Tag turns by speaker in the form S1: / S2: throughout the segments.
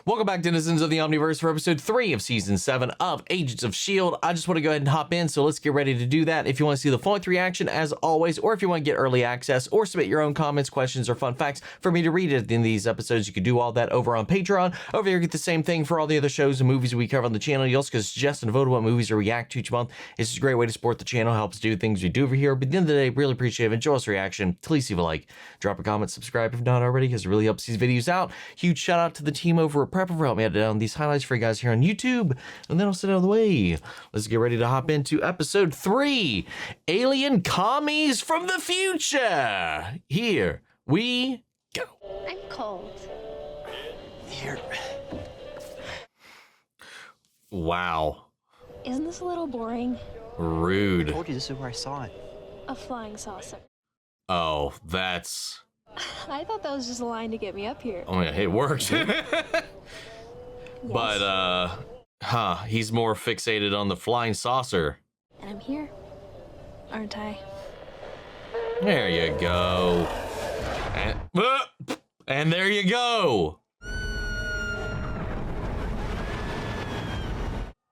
S1: Welcome back, denizens of the Omniverse, for episode 3 of season 7 of Agents of S.H.I.E.L.D. I just want to go ahead and hop in, so let's get ready to do that. If you want to see the full-length reaction, as always, or if you want to get early access or submit your own comments, questions, or fun facts for me to read at the end of these episodes, you can do all that over on Patreon. Over here, you get the same thing for all the other shows and movies we cover on the channel. You also can suggest and vote what movies to react to each month. It's just a great way to support the channel, helps do things we do over here. But at the end of the day, really appreciate it. Enjoy this reaction. Please leave a like, drop a comment, subscribe if not already, because it really helps these videos out. Huge shout out to the team over at Prepper for helping me edit down these highlights for you guys here on YouTube. And then I'll sit out of the way. Let's get ready to hop into episode 3, Alien Commies from the Future. Here we go.
S2: I'm cold.
S1: Here. Wow.
S2: Isn't this a little boring?
S1: Rude.
S3: I told you this is where I saw it.
S2: A flying saucer.
S1: Oh, that's...
S2: I thought that was just a line to get me up here.
S1: Oh yeah, it worked.
S2: Yes.
S1: But, he's more fixated on the flying saucer.
S2: And I'm here, aren't I?
S1: There you go. And there you go.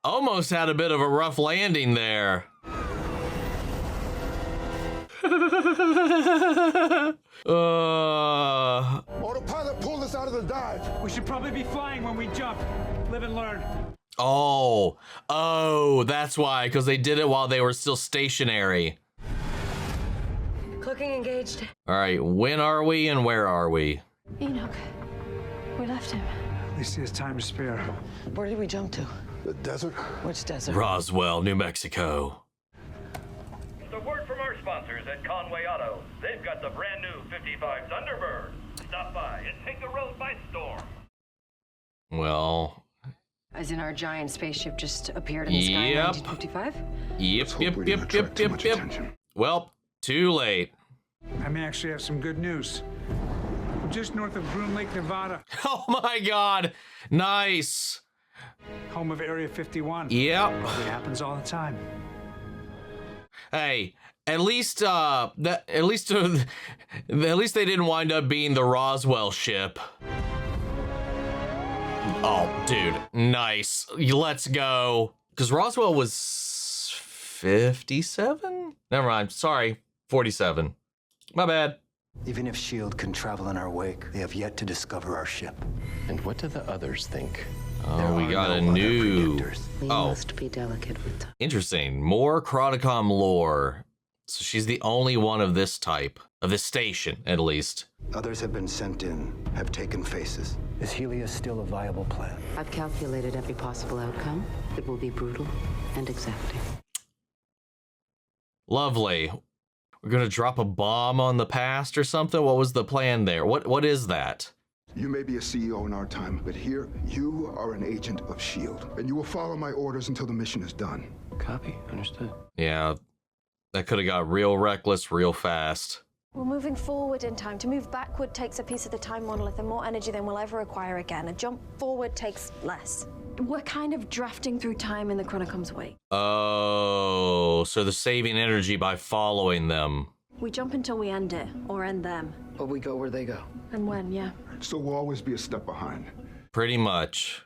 S1: Almost had a bit of a rough landing there.
S4: Autopilot pulled us out of the dive.
S5: We should probably be flying when we jump. Live and learn.
S1: Oh, that's why, because they did it while they were still stationary.
S6: Clicking engaged.
S1: All right, when are we and where are we?
S2: Enoch, we left him.
S5: At least he has time to spare.
S6: Where did we jump to?
S4: The desert?
S6: Which desert?
S1: Roswell, New Mexico.
S7: The word from our sponsors at Conway Auto. They've got the brand new 55 Thunderbird. Stop by and take the road by storm.
S1: Well...
S6: As in our giant spaceship just appeared in the sky in 1955?
S1: Yep. Well, too late.
S5: I may actually have some good news. We're just north of Groom Lake, Nevada,
S1: Oh my God, nice.
S5: home of Area 51.
S1: Yep.
S5: It happens all the time.
S1: Hey, at least they didn't wind up being the Roswell ship. Oh, dude, nice. Let's go. Because Roswell was 57? Never mind. Sorry, 47. My bad.
S3: Even if S.H.I.E.L.D. can travel in our wake, they have yet to discover our ship.
S8: And what do the others think?
S1: Oh, we got a
S3: no other
S1: new...
S3: predictors.
S6: We
S1: Oh.
S6: must be delicate with time.
S1: Interesting. More Chronicom lore. So she's the only one of this type. Of this station, at least.
S3: Others have been sent in, have taken faces. Is Helios still a viable plan?
S6: I've calculated every possible outcome. It will be brutal and exacting.
S1: Lovely. We're gonna drop a bomb on the past or something? What was the plan there? What is that?
S4: You may be a CEO in our time, but here, you are an agent of S.H.I.E.L.D. And you will follow my orders until the mission is done.
S8: Copy. Understood.
S1: Yeah, that could have got real reckless real fast.
S2: We're moving forward in time. To move backward takes a piece of the time monolith and more energy than we'll ever acquire again. A jump forward takes less. We're kind of drafting through time in the Chronicom's wake.
S1: Oh, so they're saving energy by following them.
S2: We jump until we end it, or end them.
S8: But we go where they go.
S2: And when, yeah.
S4: So we'll always be a step behind.
S1: Pretty much.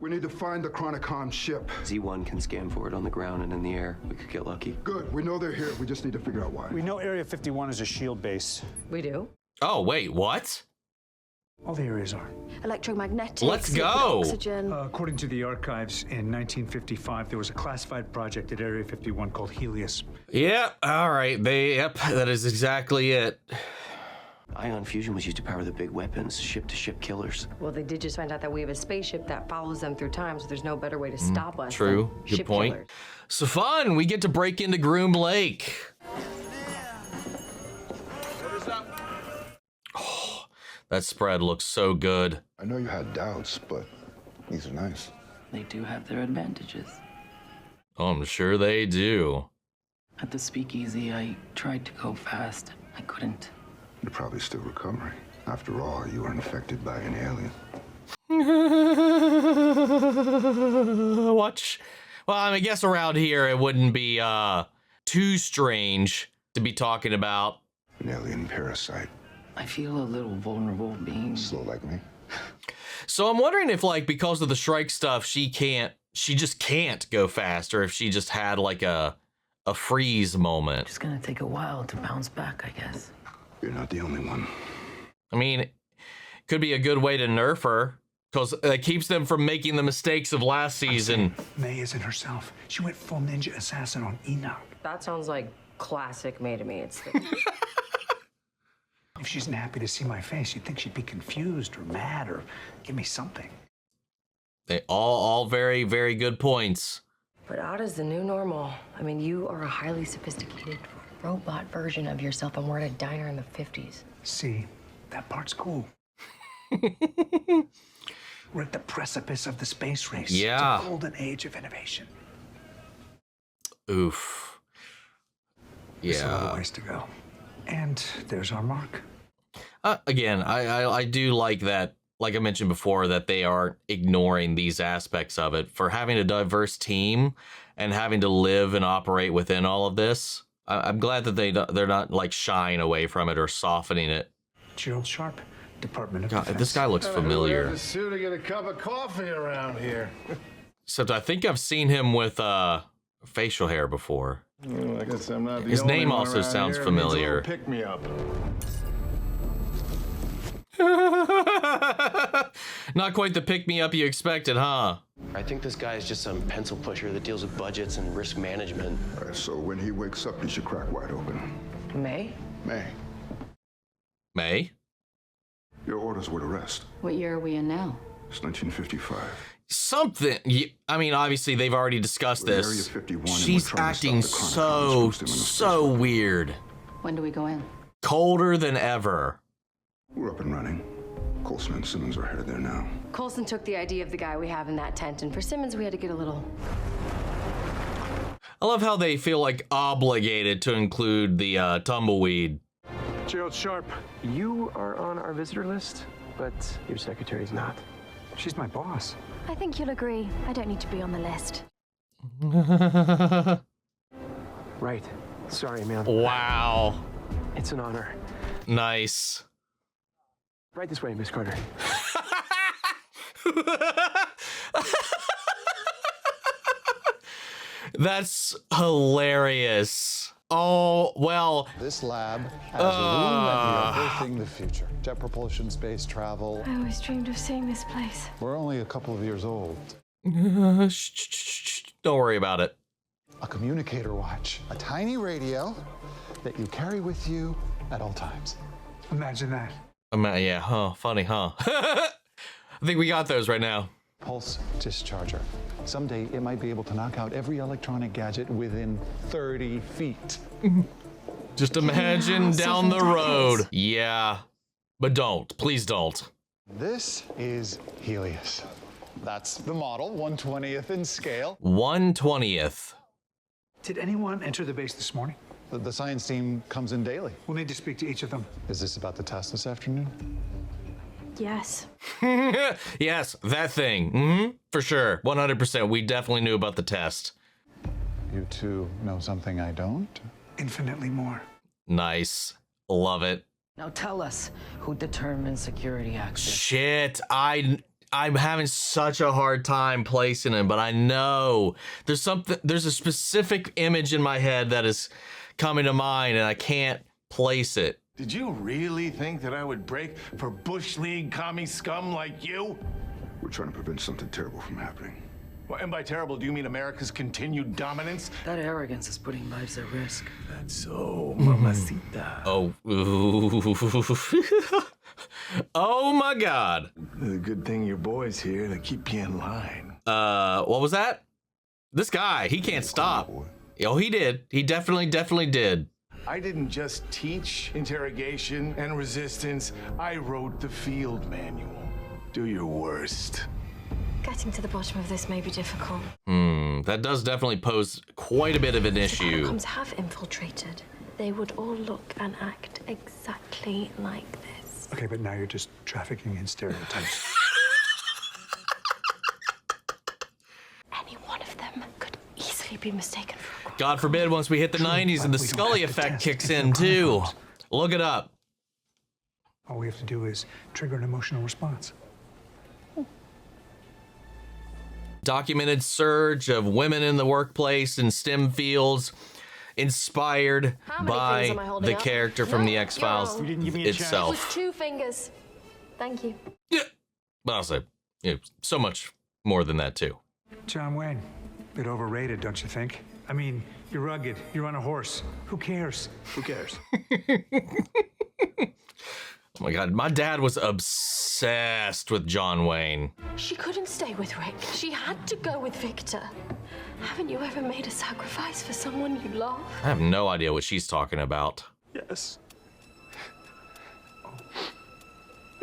S4: We need to find the Chronicom ship.
S8: Z1 can scan for it on the ground and in the air. We could get lucky.
S4: Good, we know they're here. We just need to figure out why.
S5: We know Area 51 is a S.H.I.E.L.D. base.
S6: We do?
S1: Oh, wait, what?
S5: All the areas are.
S2: Electromagnetic.
S1: Let's go.
S2: Oxygen.
S5: According to the archives, in 1955, there was a classified project at Area 51 called Helios.
S1: Yep, all right, yep, that is exactly it.
S8: Ion fusion was used to power the big weapons, ship-to-ship killers.
S6: Well, they did just find out that we have a spaceship that follows them through time, so there's no better way to stop us.
S1: True,
S6: than
S1: good
S6: ship
S1: point.
S6: killers.
S1: So fun, we get to break into Groom Lake. Oh, that spread looks so good.
S4: I know you had doubts, but these are nice.
S8: They do have their advantages.
S1: Oh, I'm sure they do.
S8: At the speakeasy, I tried to go fast. I couldn't.
S4: You're probably still recovering. After all, you weren't affected by an alien.
S1: Watch. Well, I guess around here it wouldn't be too strange to be talking about.
S4: An alien parasite.
S8: I feel a little vulnerable being...
S4: Slow like me.
S1: So I'm wondering if, like, because of the strike stuff, she just can't go fast, or if she just had like a freeze moment.
S9: It's gonna take a while to bounce back, I guess.
S4: You're not the only one.
S1: I mean, could be a good way to nerf her, because it keeps them from making the mistakes of last season.
S5: May isn't herself. She went full ninja assassin on Enoch.
S6: That sounds like classic May to me. It's
S5: If she isn't happy to see my face, you'd think she'd be confused or mad or give me something.
S1: They all very, very good points.
S6: But odd is the new normal. I mean, you are a highly sophisticated robot version of yourself, and we're at a diner in the 50s.
S5: See, that part's cool. We're at the precipice of the space race.
S1: Yeah.
S5: It's a golden age of innovation.
S1: Oof.
S5: There's a little
S1: Yeah.
S5: ways to go. And there's our mark.
S1: Again, I do like that, like I mentioned before, that they aren't ignoring these aspects of it. For having a diverse team and having to live and operate within all of this, I'm glad that they're not like shying away from it or softening it.
S5: Gerald Sharp, Department of
S1: God,
S5: Defense.
S1: this guy looks familiar.
S10: Whoever sue to get a cup of coffee around here.
S1: Except I think I've seen him with facial hair before.
S10: Well, I guess I'm not the
S1: His
S10: only
S1: name
S10: one
S1: also
S10: around
S1: sounds
S10: here that needs a
S1: familiar.
S10: little pick me up.
S1: Not quite the pick-me-up you expected, huh?
S8: I think this guy is just some pencil pusher that deals with budgets and risk management.
S4: All right, so when he wakes up, he should crack wide open.
S6: May?
S4: May,
S1: May?
S4: your orders were to arrest.
S11: What year are we in now?
S4: It's 1955.
S1: Something. I mean, obviously, they've already discussed
S4: We're in
S1: this.
S4: Area 51 and we're
S1: She's
S4: trying to
S1: acting
S4: stop the chronic
S1: so,
S4: commies boosting on the
S1: so
S4: space.
S1: weird.
S11: When do we go in?
S1: Colder than ever.
S4: We're up and running. Coulson and Simmons are headed there now.
S6: Coulson took the ID of the guy we have in that tent, and for Simmons, we had to get a little...
S1: I love how they feel like obligated to include the tumbleweed.
S5: Gerald Sharp.
S8: You are on our visitor list, but your secretary's not.
S5: She's my boss.
S2: I think you'll agree. I don't need to be on the list.
S8: Right. Sorry, man.
S1: Wow.
S8: It's an honor.
S1: Nice.
S8: Right this way, Miss Carter.
S1: That's hilarious. Oh, well.
S12: This lab has a room that we are birthing the future. Jet propulsion, space travel.
S2: I always dreamed of seeing this place.
S12: We're only a couple of years old.
S1: Don't worry about it.
S12: A communicator watch, a tiny radio that you carry with you at all times.
S5: Imagine that.
S1: Yeah, huh? Funny, huh? I think we got those right now.
S12: Pulse discharger. Someday it might be able to knock out every electronic gadget within 30 feet.
S1: Just imagine down the road. Yeah, but don't. Please don't.
S12: This is Helios. That's the model, 1/20th in scale.
S1: 1/20th.
S5: Did anyone enter the base this morning?
S12: The science team comes in daily.
S5: We'll need to speak to each of them.
S12: Is this about the test this afternoon?
S2: Yes.
S1: Yes, that thing. For sure. 100%. We definitely knew about the test.
S12: You two know something I don't?
S5: Infinitely more.
S1: Nice. Love it.
S9: Now tell us who determines security access.
S1: Shit. I'm having such a hard time placing him, but I know there's a specific image in my head that is coming to mind and I can't place it.
S10: Did you really think that I would break for Bush League commie scum like you?
S4: We're trying to prevent something terrible from happening.
S10: Well, and by terrible, do you mean America's continued dominance?
S9: That arrogance is putting lives at risk.
S10: That's so, mamacita.
S1: Oh. Oh my God.
S10: The good thing your boy's here to keep you in line.
S1: What was that? This guy, he can't stop. Oh, he did. He definitely did.
S10: I didn't just teach interrogation and resistance. I wrote the field manual. Do your worst.
S2: Getting to the bottom of this may be difficult.
S1: That does definitely pose quite a bit of an
S2: The
S1: issue.
S2: Catacombs have infiltrated. They would all look and act exactly like this.
S5: Okay, but now you're just trafficking in stereotypes.
S2: Any one of them could easily be mistaken for a crime.
S1: God forbid once we hit the 90s and the
S5: We don't
S1: Scully
S5: have to
S1: effect
S5: test
S1: kicks
S5: if
S1: in
S5: they're
S1: too.
S5: chromosomes.
S1: Look it up.
S5: All we have to do is trigger an emotional response.
S1: Documented surge of women in the workplace in STEM fields, inspired by the character from the X-Files itself.
S2: It was 2 fingers. Thank you.
S1: Yeah, but also, so much more than that too.
S5: John Wayne, bit overrated, don't you think? I mean, you're rugged, you're on a horse. Who cares?
S8: Who cares?
S1: Oh my God, my dad was obsessed with John Wayne.
S2: She couldn't stay with Rick. She had to go with Victor. Haven't you ever made a sacrifice for someone you love?
S1: I have no idea what she's talking about.
S5: Yes.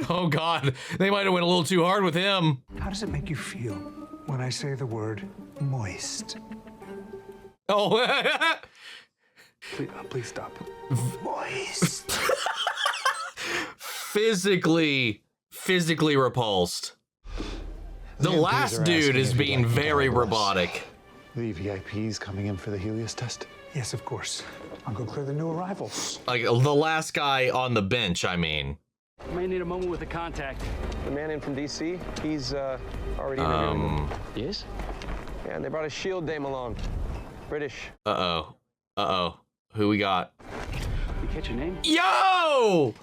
S1: Oh God, they might have went a little too hard with him.
S5: How does it make you feel when I say the word moist?
S1: Oh.
S5: Please stop. Moist.
S1: Physically repulsed. The last dude is being very robotic.
S12: The VIPs coming in for the Helios test?
S5: Yes, of course. I'll go clear the new arrivals.
S1: Like the last guy on the bench, I mean.
S13: May need a moment with the contact.
S14: The man in from DC, he's already interviewing him.
S13: He is?
S14: Yeah, and they brought a S.H.I.E.L.D. dame along. British.
S1: Uh-oh. Who we got?
S13: You catch your name?
S1: Yo!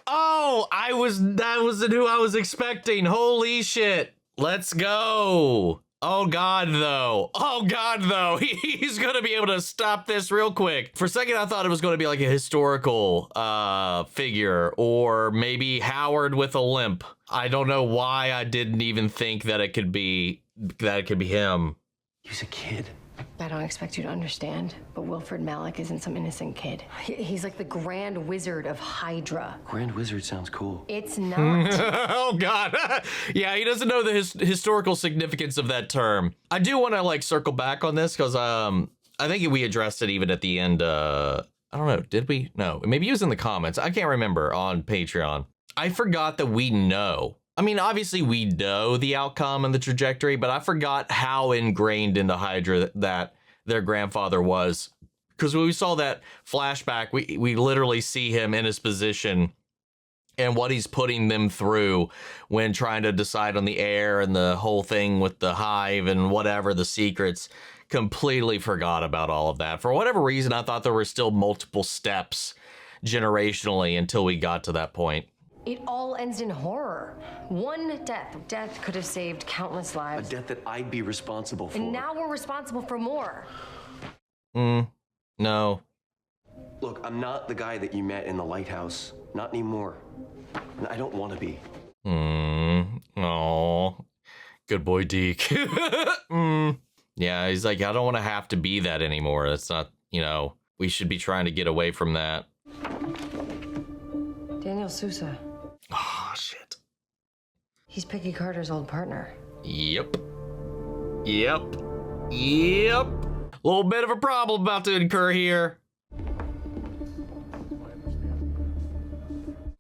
S1: Oh, that wasn't who I was expecting. Holy shit. Let's go. Oh God, though. He's gonna be able to stop this real quick. For a second, I thought it was gonna be like a historical figure, or maybe Howard with a limp. I don't know why I didn't even think that it could be him.
S8: He's a kid.
S6: I don't expect you to understand, but Wilfred Malik isn't some innocent kid. He's like the Grand Wizard of Hydra.
S8: Grand Wizard sounds cool.
S6: It's not.
S1: Oh God. Yeah, he doesn't know the historical significance of that term. I do want to like circle back on this because I think we addressed it even at the end. I don't know. Did we? No, maybe it was in the comments. I can't remember on Patreon. I forgot that we know. I mean, obviously we know the outcome and the trajectory, but I forgot how ingrained into Hydra that their grandfather was. Because when we saw that flashback, we literally see him in his position and what he's putting them through when trying to decide on the air and the whole thing with the hive and whatever, the secrets. Completely forgot about all of that. For whatever reason, I thought there were still multiple steps generationally until we got to that point.
S6: It all ends in horror. One death. Death could have saved countless lives.
S8: A death that I'd be responsible for.
S6: And now we're responsible for more.
S1: No.
S8: Look, I'm not the guy that you met in the lighthouse. Not anymore. And I don't want to be.
S1: Oh, good boy, Deke. Yeah, he's like, I don't want to have to be that anymore. That's not, we should be trying to get away from that.
S6: Daniel Sousa.
S1: Oh, shit.
S6: He's Peggy Carter's old partner.
S1: Yep. A little bit of a problem about to incur here.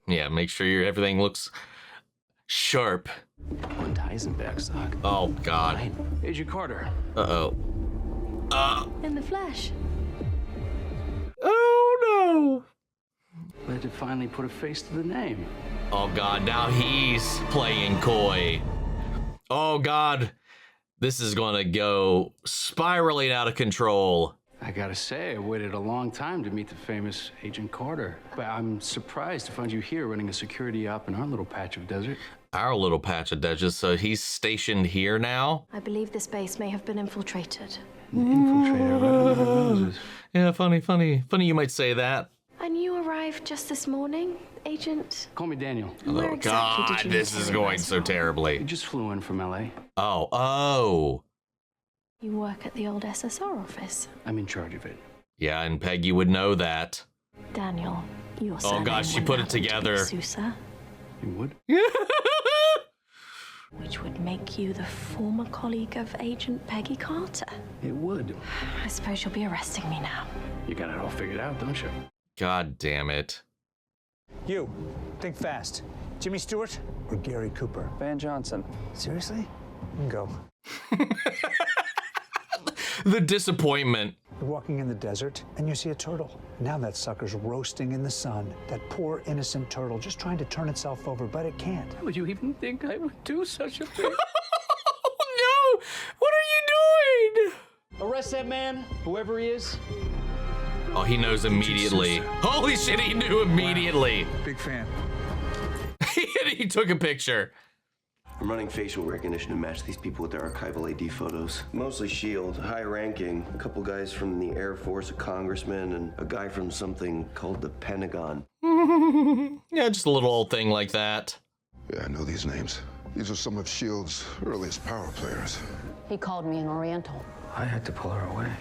S1: Yeah, make sure everything looks sharp.
S8: Unties and back stock.
S1: Oh, God.
S13: Agent Carter.
S1: Uh-oh.
S2: In the flesh.
S1: Oh, no.
S13: Glad to finally put a face to the name.
S1: Oh, God, now he's playing coy. Oh, God. This is going to go spiraling out of control.
S13: I gotta say, I waited a long time to meet the famous Agent Carter. But I'm surprised to find you here running a security op in our little patch of desert.
S1: Our little patch of desert, so he's stationed here now?
S2: I believe this base may have been infiltrated.
S13: Infiltrator right under our noses.
S1: Yeah, funny you might say that.
S2: And you arrived just this morning, Agent?
S13: Call me Daniel.
S2: Where
S1: Oh,
S2: exactly
S1: God,
S2: did you
S1: this is going so terribly.
S13: I just flew in from LA.
S1: Oh.
S2: You work at the old SSR office.
S13: I'm in charge of it.
S1: Yeah, and Peggy would know that.
S2: Daniel, your
S1: Oh, gosh, she put it together.
S2: Sousa,
S13: You would?
S2: which would make you the former colleague of Agent Peggy Carter.
S13: It would.
S2: I suppose you'll be arresting me now.
S13: You got it all figured out, don't you?
S1: God damn it.
S5: You, think fast. Jimmy Stewart or Gary Cooper?
S14: Van Johnson.
S5: Seriously? Go.
S1: The disappointment.
S5: You're walking in the desert and you see a turtle. Now that sucker's roasting in the sun. That poor innocent turtle just trying to turn itself over, but it can't.
S13: Would you even think I would do such a thing?
S1: No! What
S13: arrest that man, whoever he is?
S1: Oh, he knows immediately. Holy shit, he knew immediately.
S5: Wow. Big fan.
S1: He took a picture.
S8: I'm running facial recognition to match these people with their archival AD photos. Mostly S.H.I.E.L.D, high ranking. A couple guys from the Air Force, a congressman, and a guy from something called the Pentagon.
S1: Yeah, just a little old thing like that.
S4: Yeah, I know these names. These are some of S.H.I.E.L.D's earliest power players.
S11: He called me an Oriental.
S14: I had to pull her away.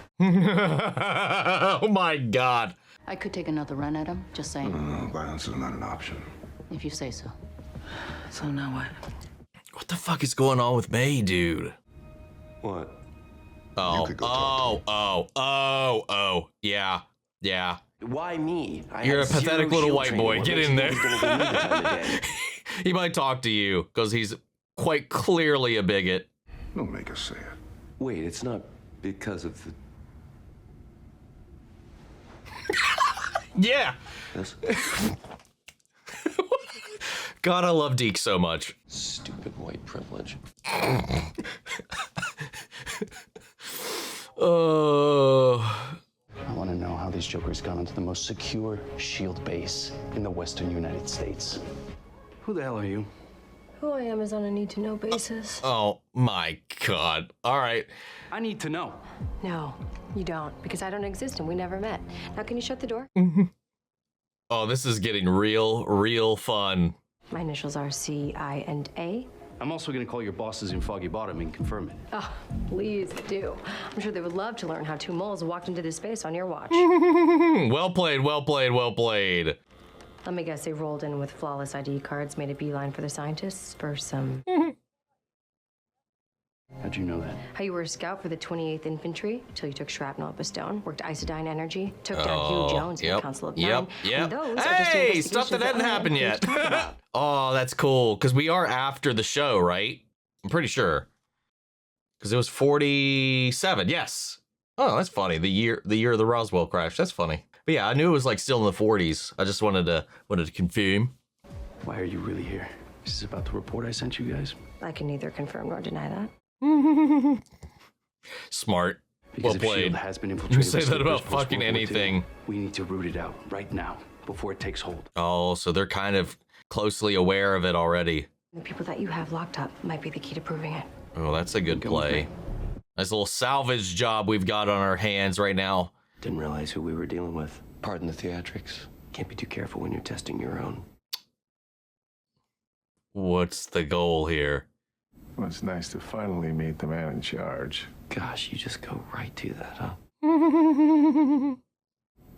S1: Oh my God.
S11: I could take another run at him, just saying.
S4: No, violence is not an option.
S11: If you say so.
S9: So now what?
S1: What the fuck is going on with May, dude?
S8: What?
S1: Oh, yeah.
S8: Why me?
S1: You're a
S8: had
S1: pathetic
S8: zero
S1: little
S8: S.H.I.E.L.D.
S1: white boy.
S8: training.
S1: Get
S8: What
S1: in
S8: makes
S1: there.
S8: you think he's gonna give me the time of day?
S1: He might talk to you because he's quite clearly a bigot.
S4: Don't make us say it.
S8: Wait, it's not because of the...
S1: Yeah.
S8: This?
S1: God, I love Deke so much.
S8: Stupid white privilege.
S13: I want to know how these jokers got onto the most secure S.H.I.E.L.D. base in the western United States. Who the hell are you?
S6: Who I am is on a need-to-know basis.
S1: Oh my God. All right.
S13: I need to know.
S6: No, you don't, because I don't exist and we never met. Now, can you shut the door?
S1: Oh, this is getting real fun.
S6: My initials are C-I and A.
S13: I'm also going to call your bosses in Foggy Bottom and confirm it.
S6: Oh, please do. I'm sure they would love to learn how two moles walked into this space on your watch.
S1: Well played, well played, well played.
S6: Let me guess, they rolled in with flawless ID cards, made a beeline for the scientists for some...
S13: How'd you know that?
S6: How you were a scout for the 28th Infantry until you took shrapnel up a stone, worked isodyne energy, took down Hugh Jones in the Council of Nine. And those are just
S1: Hey, stuff that
S6: investigations
S1: hadn't happened
S6: only
S1: yet.
S6: we talk about.
S1: Oh, that's cool. Because we are after the show, right? I'm pretty sure. Because it was 47. Yes. Oh, that's funny. The year of the Roswell crash. That's funny. But yeah, I knew it was like still in the 40s. I just wanted to confirm.
S13: Why are you really here? Is this about the report I sent you guys?
S6: I can neither confirm nor deny that.
S1: Smart.
S13: Because
S1: Well
S13: if
S1: played.
S13: S.H.I.E.L.D. has been
S1: You
S13: infiltrated
S1: say
S13: by
S1: that about
S13: sleepers post
S1: fucking
S13: World War II,
S1: anything.
S13: we need to root it out right now before it takes hold.
S1: Oh, so they're kind of closely aware of it already.
S6: The people that you have locked up might be the key to proving it.
S1: Oh, that's a good play. Nice little salvage job we've got on our hands right now.
S8: Didn't realize who we were dealing with. Pardon the theatrics. Can't be too careful when you're testing your own.
S1: What's the goal here?
S10: Well, it's nice to finally meet the man in charge.
S8: Gosh, you just go right to that, huh?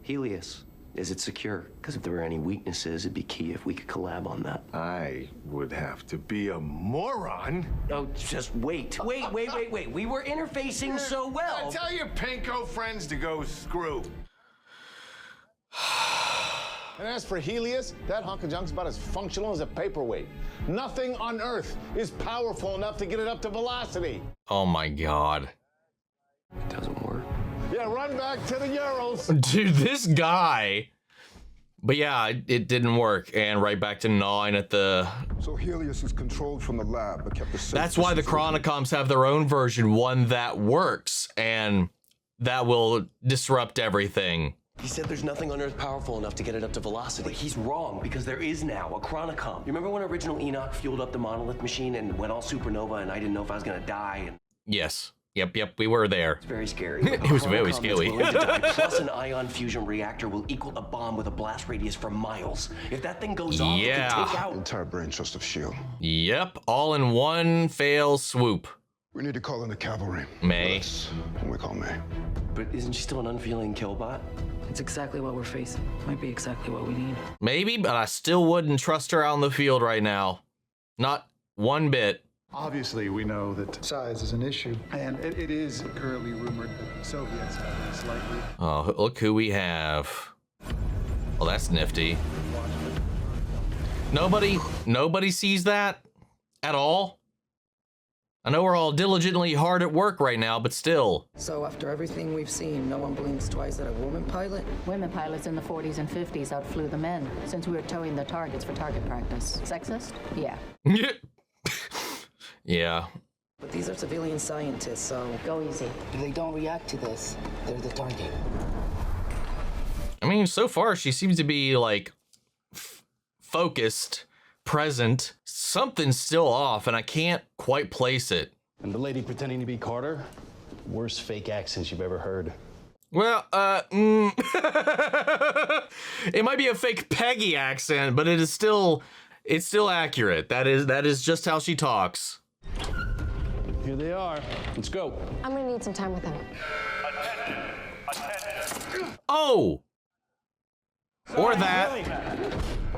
S8: Helios, is it secure? Because if there were any weaknesses, it'd be key if we could collab on that.
S10: I would have to be a moron.
S8: Oh, just wait. Wait. We were interfacing so well.
S10: Tell your pinko friends to go screw.
S15: And as for Helios, that hunk of junk's about as functional as a paperweight. Nothing on Earth is powerful enough to get it up to velocity.
S1: Oh my God.
S8: It doesn't work.
S15: Yeah, run back to the Urals.
S1: Dude, this guy. But yeah, it didn't work. And right back to gnawing at the...
S4: So Helios is controlled from the lab, but kept the safe
S1: That's why the Chronicoms have their own version, one that works. And that will disrupt everything.
S8: He said there's nothing on Earth powerful enough to get it up to velocity. But he's wrong, because there is now a Chronicom. You remember when original Enoch fueled up the monolith machine and went all supernova and I didn't know if I was gonna die? And...
S1: Yes. Yep, we were there.
S8: It's very scary.
S1: It was very
S8: Chronicom
S1: scary.
S8: that's willing to die, plus an ion fusion reactor will equal a bomb with a blast radius for miles. If that thing goes off, it can take out...
S4: the entire brain trust of S.H.I.E.L.D.
S1: Yep, all in one fail swoop.
S4: We need to call in the cavalry.
S1: May.
S4: That's when we call May.
S8: But isn't she still an unfeeling killbot?
S9: It's exactly what we're facing. Might be exactly what we need.
S1: Maybe, but I still wouldn't trust her out in the field right now. Not one bit.
S12: Obviously, we know that size is an issue, and it is currently rumored that the Soviets have less likely.
S1: Oh, look who we have. Well, that's nifty. Nobody sees that at all. I know we're all diligently hard at work right now, but still.
S9: So after everything we've seen, no one blinks twice at a woman pilot?
S11: Women pilots in the 40s and 50s outflew the men since we were towing the targets for target practice. Sexist? Yeah.
S1: Yeah.
S9: But these are civilian scientists, so go easy. If they don't react to this, they're the target.
S1: I mean, so far she seems to be like focused, present. Something's still off and I can't quite place it.
S16: And the lady pretending to be Carter, worst fake accents you've ever heard.
S1: Well, it might be a fake Peggy accent, but it's still accurate. That is just how she talks.
S16: Here they are. Let's go.
S6: I'm gonna need some time with him.
S1: Oh! Or that.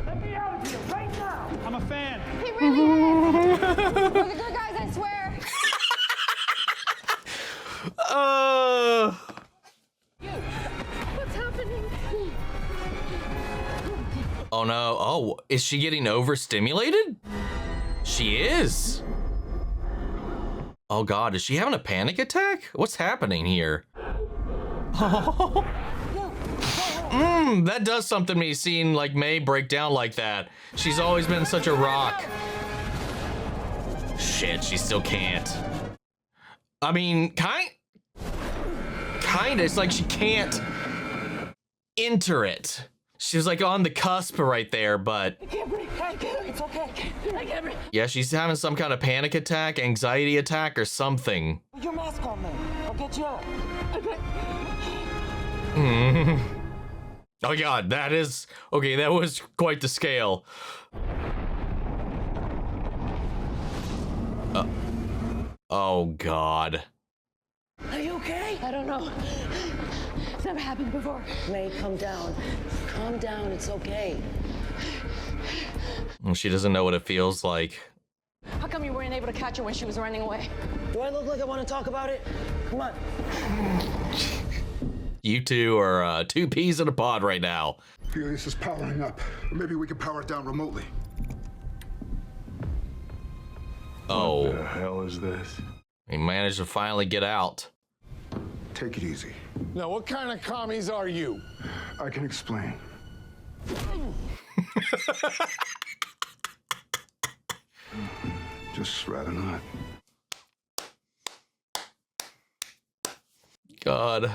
S17: Let me out of here right now. I'm a fan.
S6: He really is. We're the good guys, I swear. What's happening?
S1: Oh no. Oh, is she getting overstimulated? She is. Oh God, is she having a panic attack? What's happening here? Oh. That does something to me, seeing like May break down like that. She's always been such a rock. Shit, she still can't. I mean, kinda, it's like she can't enter it. She was like on the cusp right there, but
S17: I can't breathe. It's okay. I can't breathe.
S1: yeah, she's having some kind of panic attack, anxiety attack, or something.
S17: Put your mask on, man. I'll get you out.
S1: Oh God, that is okay. That was quite the scale. Oh God.
S17: Are you okay?
S6: I don't know. It's never happened before.
S9: May, calm down. Calm down, it's okay.
S1: She doesn't know what it feels like.
S6: How come you weren't able to catch her when she was running away?
S9: Do I look like I want to talk about it? Come on.
S1: You two are two peas in a pod right now.
S4: Helios is powering up. Maybe we can power it down remotely.
S1: Oh.
S10: What the hell is this?
S1: He managed to finally get out.
S4: Take it easy.
S15: Now, what kind of commies are you?
S4: I can explain. Just rather not.
S1: God.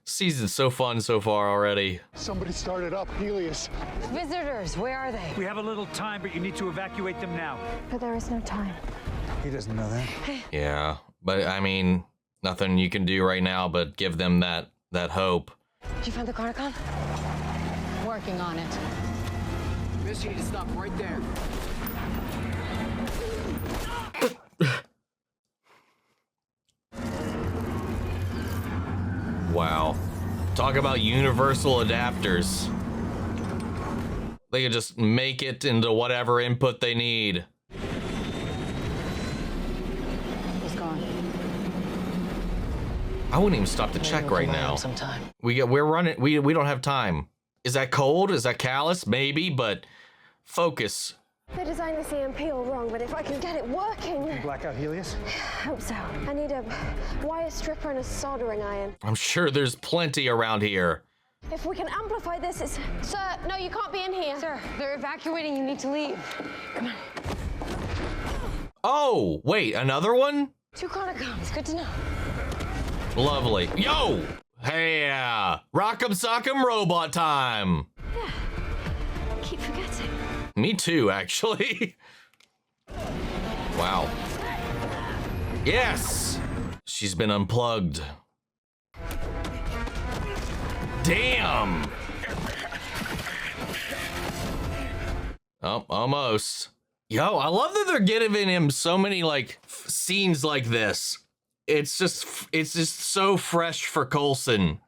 S1: Season's so fun so far already.
S12: Somebody started up Helios.
S6: Visitors, where are they?
S17: We have a little time, but you need to evacuate them now.
S2: But there is no time.
S5: He doesn't know that.
S1: Yeah, but I mean, nothing you can do right now but give them that hope.
S6: Did you find the Chronicon?
S11: Working on it.
S9: Miss, you need to stop right there.
S1: Wow. Talk about universal adapters. They can just make it into whatever input they need.
S11: He's gone.
S1: I wouldn't even stop to check right now.
S9: Sometime.
S1: We're running. We don't have time. Is that cold? Is that callous? Maybe, but focus.
S2: They designed this EMP all wrong, but if I can get it working...
S5: Blackout Helios?
S2: Hope so. I need a wire stripper and a soldering iron.
S1: I'm sure there's plenty around here.
S2: If we can amplify this, it's... Sir, no, you can't be in here.
S6: Sir, they're evacuating. You need to leave. Come on.
S1: Oh, wait, another one?
S6: 2 Chronicons. Good to know.
S1: Lovely. Yo! Hey, rock'em sock'em robot time.
S2: Yeah. Keep forgetting.
S1: Me too, actually. Wow. Yes! She's been unplugged. Damn! Oh, almost. Yo, I love that they're giving him so many, like, scenes like this. It's just so fresh for Coulson.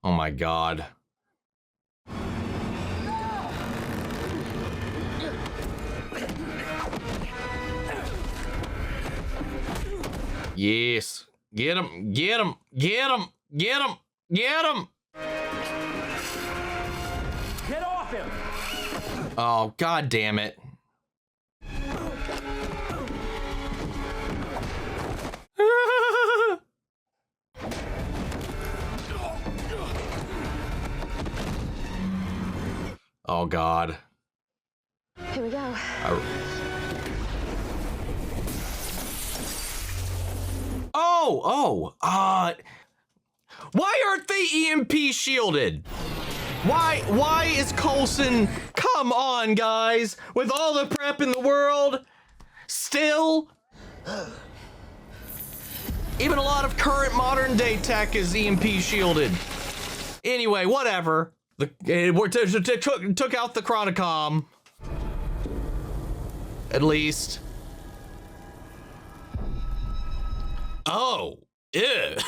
S1: Oh my God. Yes. Get him, get him, get him, get him, get him.
S17: Get off him!
S1: Oh, God damn it. Oh, God.
S2: Here we go.
S1: Why aren't they EMP shielded? Why is Coulson? Come on, guys. With all the prep in the world, still. Even a lot of current modern day tech is EMP shielded. Anyway, whatever. Took out the Chronicom. At least. Oh. Yeah.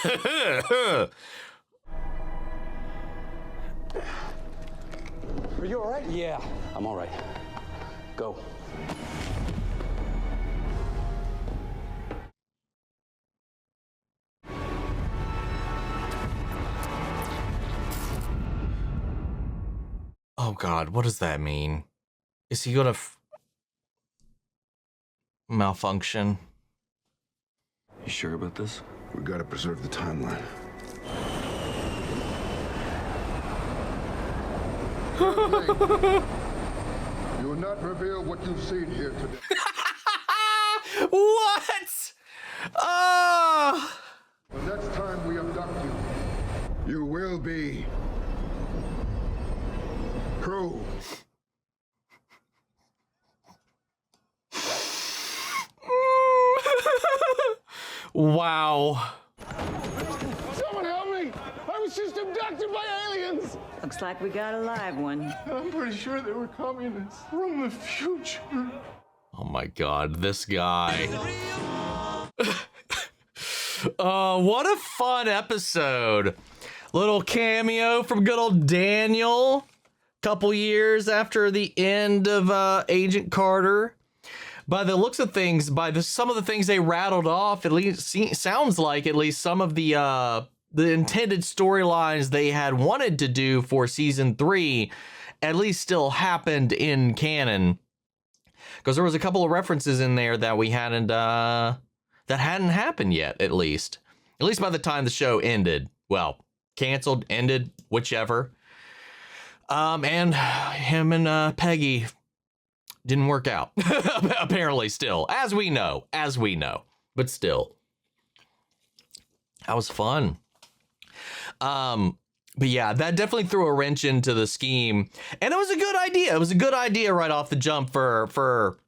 S16: Are you all right?
S13: Yeah, I'm all right. Go.
S1: Oh, God, what does that mean? Is he gonna malfunction?
S8: You sure about this?
S4: We gotta preserve the timeline. You will not reveal what you've seen here today.
S1: What?
S4: The next time we abduct you, you will be proved.
S1: Wow.
S15: Someone help me! I was just abducted by aliens!
S18: Looks like we got a live one.
S10: I'm pretty sure they were communists from the future.
S1: Oh my God, this guy. What a fun episode. Little cameo from good old Daniel. Couple years after the end of Agent Carter. By the looks of things, some of the things they rattled off, at least sounds like at least some of the intended storylines they had wanted to do for season 3 at least still happened in canon. Because there was a couple of references in there that we hadn't that hadn't happened yet, at least by the time the show ended. Well, canceled, ended, whichever. And him and Peggy didn't work out. Apparently still, as we know, but still. That was fun. But yeah, that definitely threw a wrench into the scheme, and it was a good idea. It was a good idea right off the jump for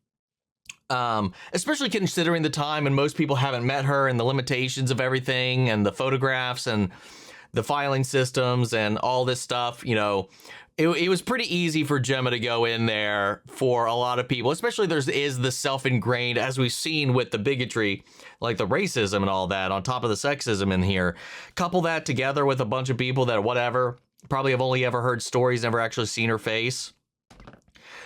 S1: especially considering the time and most people haven't met her and the limitations of everything and the photographs and the filing systems and all this stuff. You know, it was pretty easy for Gemma to go in there for a lot of people, especially is the self-ingrained, as we've seen with the bigotry, like the racism and all that, on top of the sexism in here. Couple that together with a bunch of people that whatever, probably have only ever heard stories, never actually seen her face.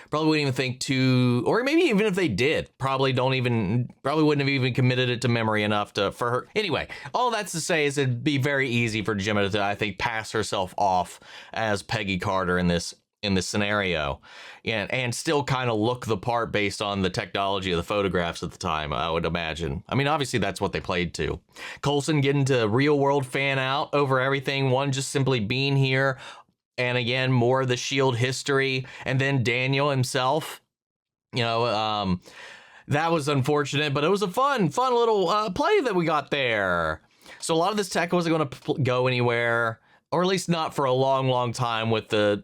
S1: Probably wouldn't even think to, or maybe even if they did, probably wouldn't have even committed it to memory enough for her. Anyway, all that's to say is it'd be very easy for Gemma to, I think, pass herself off as Peggy Carter in this scenario, and still kind of look the part based on the technology of the photographs at the time, I would imagine. I mean, obviously that's what they played to. Coulson getting to real world fan out over everything. One, just simply being here. And again, more of the S.H.I.E.L.D. history, and then Daniel himself. You know, that was unfortunate, but it was a fun little play that we got there. So a lot of this tech wasn't going to go anywhere, or at least not for a long time with the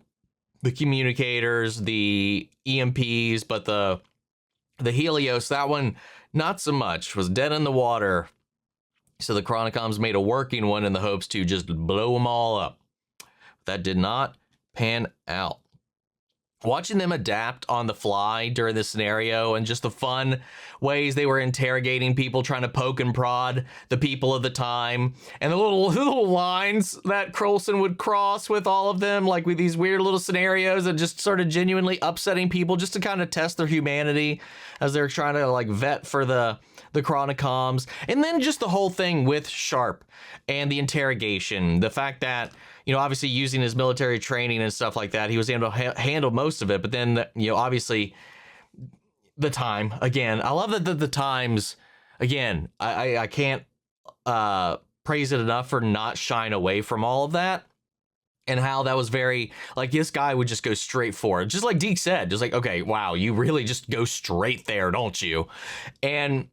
S1: communicators, the EMPs, but the Helios, that one, not so much, was dead in the water. So the Chronicoms made a working one in the hopes to just blow them all up. That did not pan out. Watching them adapt on the fly during this scenario and just the fun ways they were interrogating people, trying to poke and prod the people of the time, and the little lines that Coulson would cross with all of them, like with these weird little scenarios and just sort of genuinely upsetting people just to kind of test their humanity as they're trying to like vet for the Chronicoms. And then just the whole thing with Sharp and the interrogation, the fact that, you know, obviously using his military training and stuff like that, he was able to handle most of it. But then, you know, obviously the time, again, I love that the times, again, I can't praise it enough for not shying away from all of that And how that was very, like, this guy would just go straight for it. Just like Deke said, just like, okay, wow, you really just go straight there, don't you? And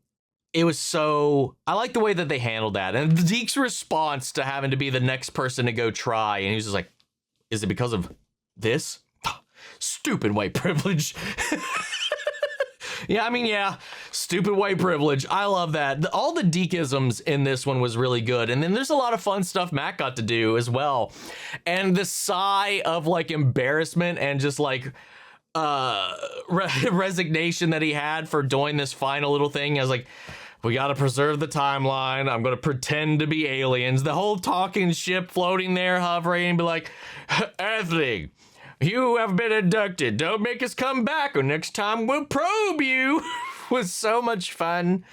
S1: it was so, I like the way that they handled that. And Deke's response to having to be the next person to go try. And he was just like, is it because of this? Stupid white privilege. Yeah, I mean, yeah, stupid white privilege. I love that. All the Dekeisms in this one was really good. And then there's a lot of fun stuff Matt got to do as well. And the sigh of like embarrassment and just like resignation that he had for doing this final little thing. I was like, we got to preserve the timeline. I'm going to pretend to be aliens. The whole talking ship floating there, hovering, and be like, Earthling, you have been abducted. Don't make us come back, or next time we'll probe you. Was so much fun.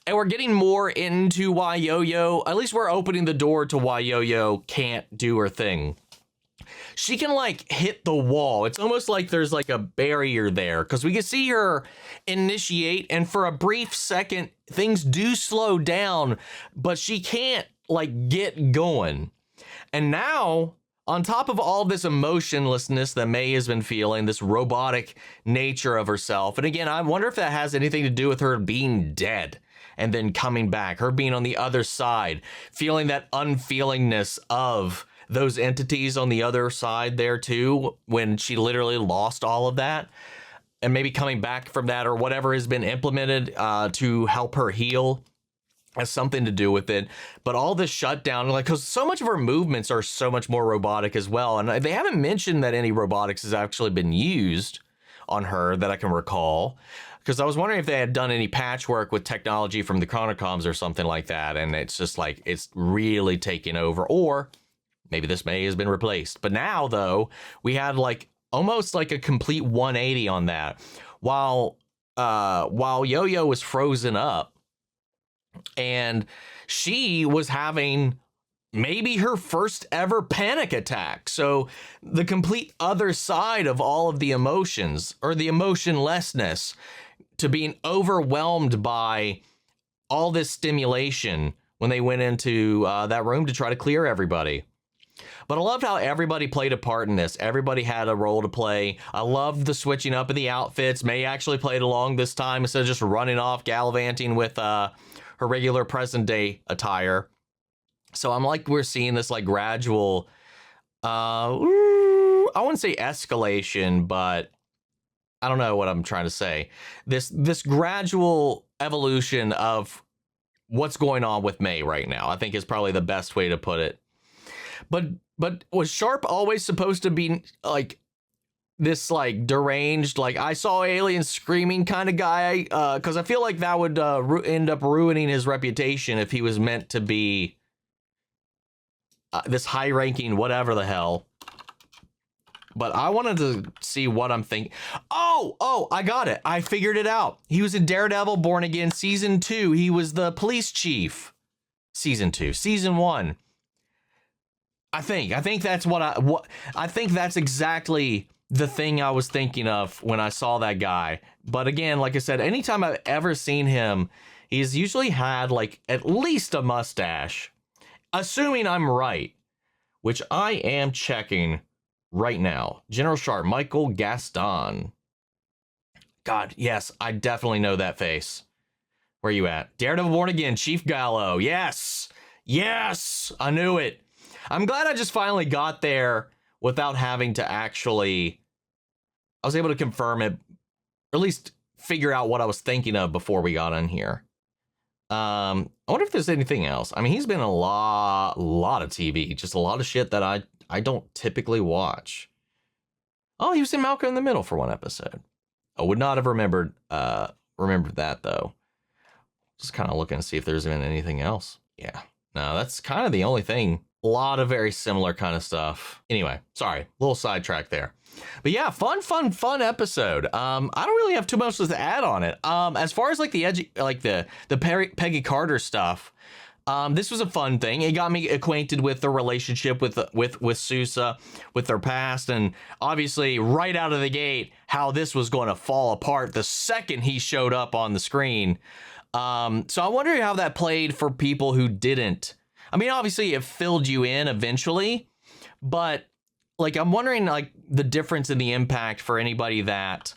S1: And we're getting more into why Yo-Yo, at least we're opening the door to why Yo-Yo can't do her thing. She can like hit the wall. It's almost like there's like a barrier there, because we can see her initiate, and for a brief second, things do slow down, but she can't like get going. And now, on top of all this emotionlessness that May has been feeling, this robotic nature of herself, and again, I wonder if that has anything to do with her being dead and then coming back, her being on the other side, feeling that unfeelingness of those entities on the other side there too, when she literally lost all of that, and maybe coming back from that, or whatever has been implemented to help her heal, has something to do with it. But all this shutdown, like, because so much of her movements are so much more robotic as well. And they haven't mentioned that any robotics has actually been used on her that I can recall. Because I was wondering if they had done any patchwork with technology from the Chronocoms or something like that. And it's just like, it's really taken over. Or maybe this May has been replaced. But now, though, we had like almost like a complete 180 on that. While Yo-Yo was frozen up, and she was having maybe her first ever panic attack. So the complete other side of all of the emotions, or the emotionlessness, to being overwhelmed by all this stimulation when they went into that room to try to clear everybody. But I loved how everybody played a part in this. Everybody had a role to play. I loved the switching up of the outfits. May actually played along this time instead of just running off gallivanting with her regular present day attire. So I'm like, we're seeing this like gradual, I wouldn't say escalation, but I don't know what I'm trying to say. This gradual evolution of what's going on with May right now, I think is probably the best way to put it. But was Sharp always supposed to be like this like deranged, like I saw aliens screaming kind of guy? Because I feel like that would end up ruining his reputation if he was meant to be this high-ranking whatever the hell. But I wanted to see what I'm thinking. Oh, I got it. I figured it out. He was in Daredevil Born Again Season 2. He was the police chief. Season 2. Season 1. I think that's I think that's exactly the thing I was thinking of when I saw that guy. But again, like I said, anytime I've ever seen him, he's usually had like at least a mustache. Assuming I'm right, which I am checking right now. General Sharp, Michael Gaston. God, yes, I definitely know that face. Where you at? Daredevil Born Again, Chief Gallo. Yes, I knew it. I'm glad I just finally got there without having to actually, I was able to confirm it, or at least figure out what I was thinking of before we got on here. I wonder if there's anything else. I mean, he's been in a lot of TV, just a lot of shit that I don't typically watch. Oh, he was in Malcolm in the Middle for one episode. I would not have remembered that though. Just kind of looking to see if there's been anything else. Yeah, no, that's kind of the only thing. A lot of very similar kind of stuff. Anyway, sorry, little sidetrack there. But yeah, fun episode. I don't really have too much to add on it. As far as like the Peggy Carter stuff, this was a fun thing. It got me acquainted with the relationship with Sousa, with their past, and obviously right out of the gate, how this was going to fall apart the second he showed up on the screen. So I wonder how that played for people who didn't. I mean, obviously it filled you in eventually, But like, I'm wondering like the difference in the impact for anybody that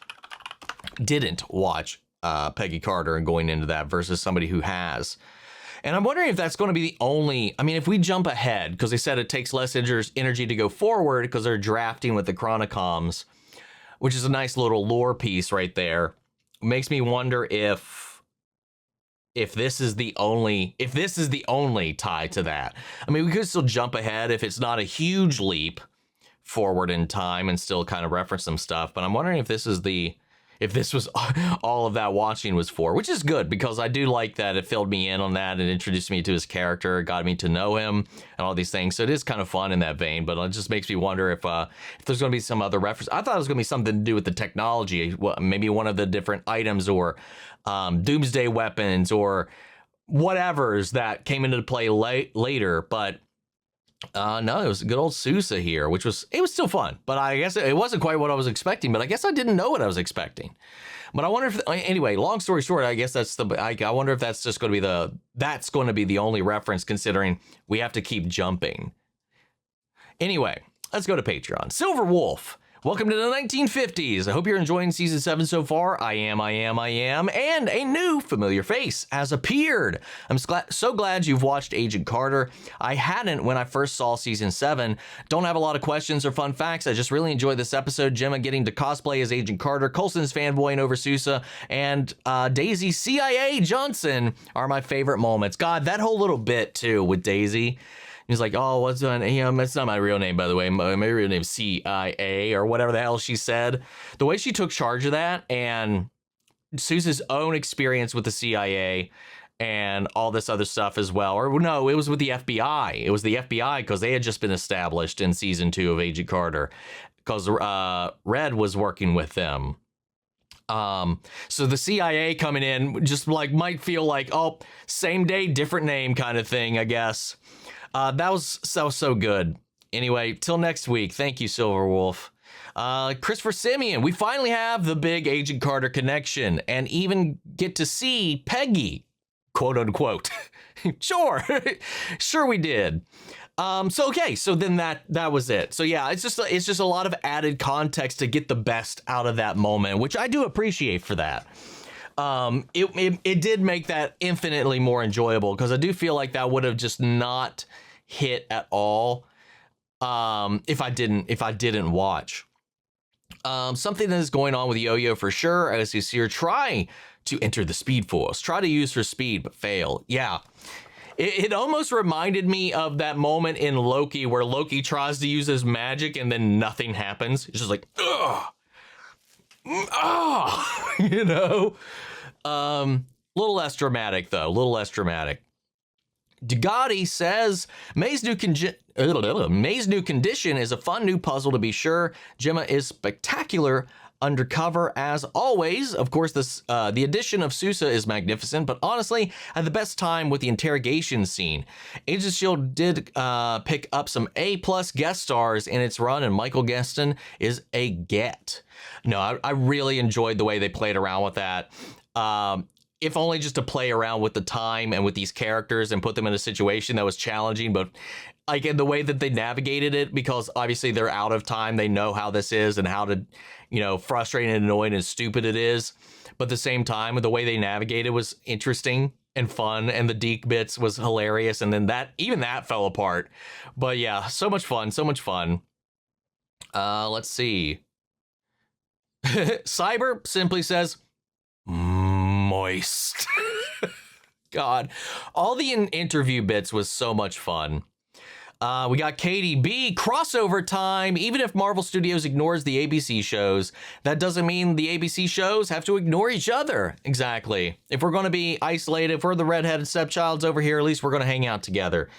S1: didn't watch Peggy Carter and going into that versus somebody who has. And I'm wondering if that's going to be the only, I mean, if we jump ahead, because they said it takes less energy to go forward because they're drafting with the Chronocoms, which is a nice little lore piece right there. It makes me wonder if this is the only tie to that. I mean, we could still jump ahead if it's not a huge leap forward in time and still kind of reference some stuff. But I'm wondering if this was all of that watching was for, which is good because I do like that it filled me in on that and introduced me to his character, got me to know him and all these things. So it is kind of fun in that vein, but it just makes me wonder if there's going to be some other reference. I thought it was going to be something to do with the technology, well, maybe one of the different items or doomsday weapons or whatever's that came into play later, but no, it was good old Sousa here, it was still fun, but I guess it wasn't quite what I was expecting, but I guess I didn't know what I was expecting. But I wonder if, anyway, long story short, I guess I wonder if that's just going to be the only reference, considering we have to keep jumping. Anyway, let's go to Patreon. Silver Wolf, welcome to the 1950s. I hope you're enjoying season 7 so far. I am. And a new familiar face has appeared. I'm so glad you've watched Agent Carter. I hadn't when I first saw season 7. Don't have a lot of questions or fun facts. I just really enjoyed this episode. Gemma getting to cosplay as Agent Carter, Coulson's fanboying over Sousa, and Daisy CIA Johnson are my favorite moments. God, that whole little bit too with Daisy. He's like, oh, what's that? That's not my real name, by the way. My real name is CIA or whatever the hell she said. The way she took charge of that and Sousa's own experience with the CIA and all this other stuff as well. Or no, it was with the FBI. It was the FBI because they had just been established in season 2 of Agent Carter because Red was working with them. So the CIA coming in just like might feel like, oh, same day, different name kind of thing, I guess. That was so good. Anyway, till next week. Thank you, Silver Wolf. Christopher Simeon, we finally have the big Agent Carter connection and even get to see Peggy, quote unquote. Sure we did. So then that was it. So yeah, it's just a lot of added context to get the best out of that moment, which I do appreciate for that. It did make that infinitely more enjoyable because I do feel like that would have just not hit at all if I didn't watch. Something that is going on with Yo-Yo for sure, as you see her try to enter the Speed Force, try to use her speed but fail. Yeah. It almost reminded me of that moment in Loki where Loki tries to use his magic and then nothing happens. It's just like, ugh. You know, little less dramatic though, Dugatti says May's new condition is a fun new puzzle to be sure. Gemma is spectacular undercover as always. Of course, the addition of Sousa is magnificent, but honestly, I had the best time with the interrogation scene. Agents of S.H.I.E.L.D. did pick up some A+ guest stars in its run, and Michael Gueston is a get. No, I really enjoyed the way they played around with that. If only just to play around with the time and with these characters and put them in a situation that was challenging, but like in the way that they navigated it, because obviously they're out of time. They know how this is and how to, frustrating and annoying and stupid it is. But at the same time, the way they navigated was interesting and fun, and the Deke bits was hilarious. And then that fell apart. But yeah, so much fun. Let's see. Cyber simply says, moist. God, all the interview bits was so much fun. We got Katie B, crossover time. Even if Marvel Studios ignores the ABC shows, that doesn't mean the ABC shows have to ignore each other. Exactly. If we're going to be isolated, if we're the redheaded stepchilds over here, at least we're going to hang out together.